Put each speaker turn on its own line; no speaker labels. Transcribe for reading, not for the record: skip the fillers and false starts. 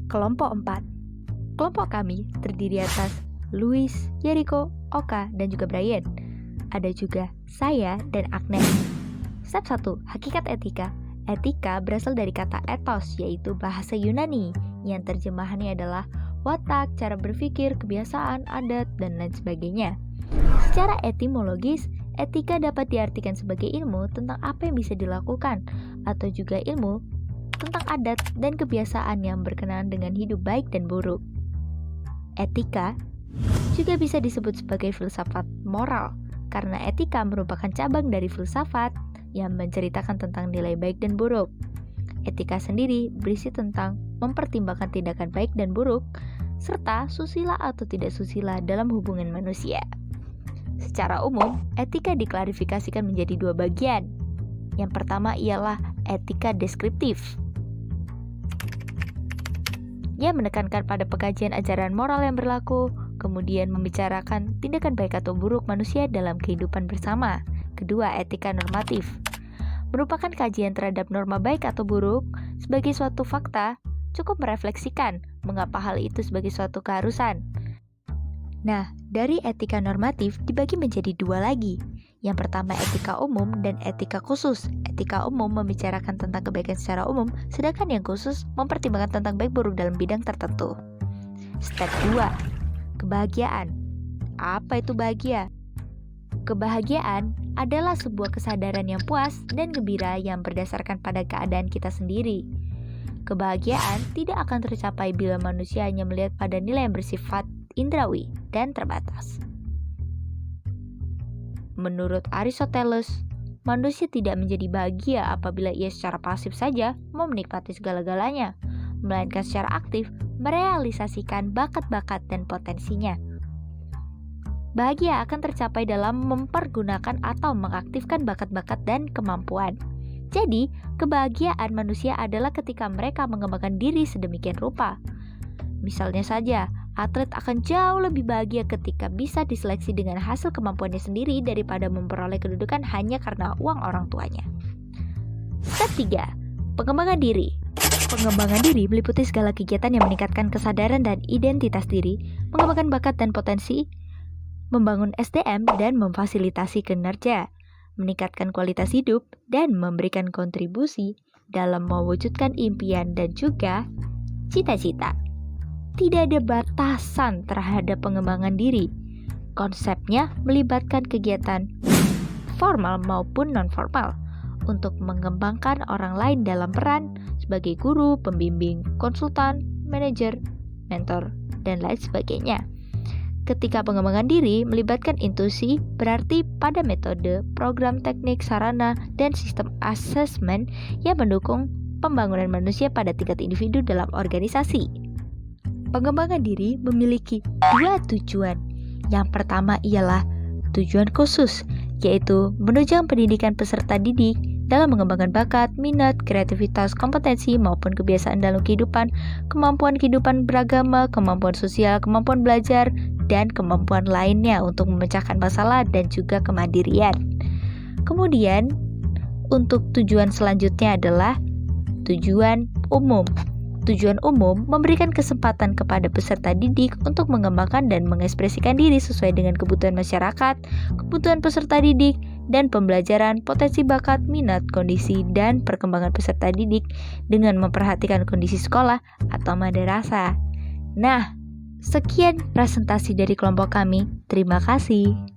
Kelompok 4. Kelompok kami terdiri atas Luis, Jericho, Oka, dan juga Brian. Ada juga saya dan Agnes. Step 1. Hakikat etika. Etika berasal dari kata ethos, yaitu bahasa Yunani, yang terjemahannya adalah watak, cara berpikir, kebiasaan, adat, dan lain sebagainya. Secara etimologis, etika dapat diartikan sebagai ilmu tentang apa yang bisa dilakukan, atau juga ilmu tentang adat dan kebiasaan yang berkenaan dengan hidup baik dan buruk. Etika juga bisa disebut sebagai filsafat moral, karena etika merupakan cabang dari filsafat yang menceritakan tentang nilai baik dan buruk. Etika sendiri berisi tentang mempertimbangkan tindakan baik dan buruk, serta susila atau tidak susila dalam hubungan manusia. Secara umum, etika diklarifikasikan menjadi dua bagian. Yang pertama ialah etika deskriptif, yang menekankan pada pengkajian ajaran moral yang berlaku, kemudian membicarakan tindakan baik atau buruk manusia dalam kehidupan bersama. Kedua, etika normatif, merupakan kajian terhadap norma baik atau buruk sebagai suatu fakta, cukup merefleksikan mengapa hal itu sebagai suatu keharusan. Nah, dari etika normatif dibagi menjadi dua lagi. Yang pertama etika umum dan etika khusus. Etika umum membicarakan tentang kebaikan secara umum, sedangkan yang khusus mempertimbangkan tentang baik buruk dalam bidang tertentu. Step 2. Kebahagiaan. Apa itu bahagia? Kebahagiaan adalah sebuah kesadaran yang puas dan gembira yang berdasarkan pada keadaan kita sendiri. Kebahagiaan tidak akan tercapai bila manusia hanya melihat pada nilai yang bersifat indrawi dan terbatas. Menurut Aristoteles, manusia tidak menjadi bahagia apabila ia secara pasif saja mau menikmati segala-galanya, melainkan secara aktif merealisasikan bakat-bakat dan potensinya. Bahagia akan tercapai dalam mempergunakan atau mengaktifkan bakat-bakat dan kemampuan. Jadi, kebahagiaan manusia adalah ketika mereka mengembangkan diri sedemikian rupa. Misalnya saja, atlet akan jauh lebih bahagia ketika bisa diseleksi dengan hasil kemampuannya sendiri daripada memperoleh kedudukan hanya karena uang orang tuanya. Step 3. Pengembangan diri. Pengembangan diri meliputi segala kegiatan yang meningkatkan kesadaran dan identitas diri, mengembangkan bakat dan potensi, membangun SDM dan memfasilitasi kinerja, meningkatkan kualitas hidup, dan memberikan kontribusi dalam mewujudkan impian dan juga cita-cita. Tidak ada batasan terhadap pengembangan diri. Konsepnya melibatkan kegiatan formal maupun non-formal untuk mengembangkan orang lain dalam peran sebagai guru, pembimbing, konsultan, manajer, mentor, dan lain sebagainya. Ketika pengembangan diri melibatkan intuisi, berarti pada metode, program, teknik, sarana, dan sistem asesmen yang mendukung pembangunan manusia pada tingkat individu dalam organisasi. Pengembangan diri memiliki dua tujuan. Yang pertama ialah tujuan khusus, yaitu menunjang pendidikan peserta didik dalam mengembangkan bakat, minat, kreativitas, kompetensi, maupun kebiasaan dalam kehidupan, kemampuan kehidupan beragama, kemampuan sosial, kemampuan belajar, dan kemampuan lainnya untuk memecahkan masalah dan juga kemandirian. Kemudian, untuk tujuan selanjutnya adalah tujuan umum. Tujuan umum memberikan kesempatan kepada peserta didik untuk mengembangkan dan mengekspresikan diri sesuai dengan kebutuhan masyarakat, kebutuhan peserta didik, dan pembelajaran, potensi bakat, minat, kondisi, dan perkembangan peserta didik dengan memperhatikan kondisi sekolah atau madrasah. Nah, sekian presentasi dari kelompok kami. Terima kasih.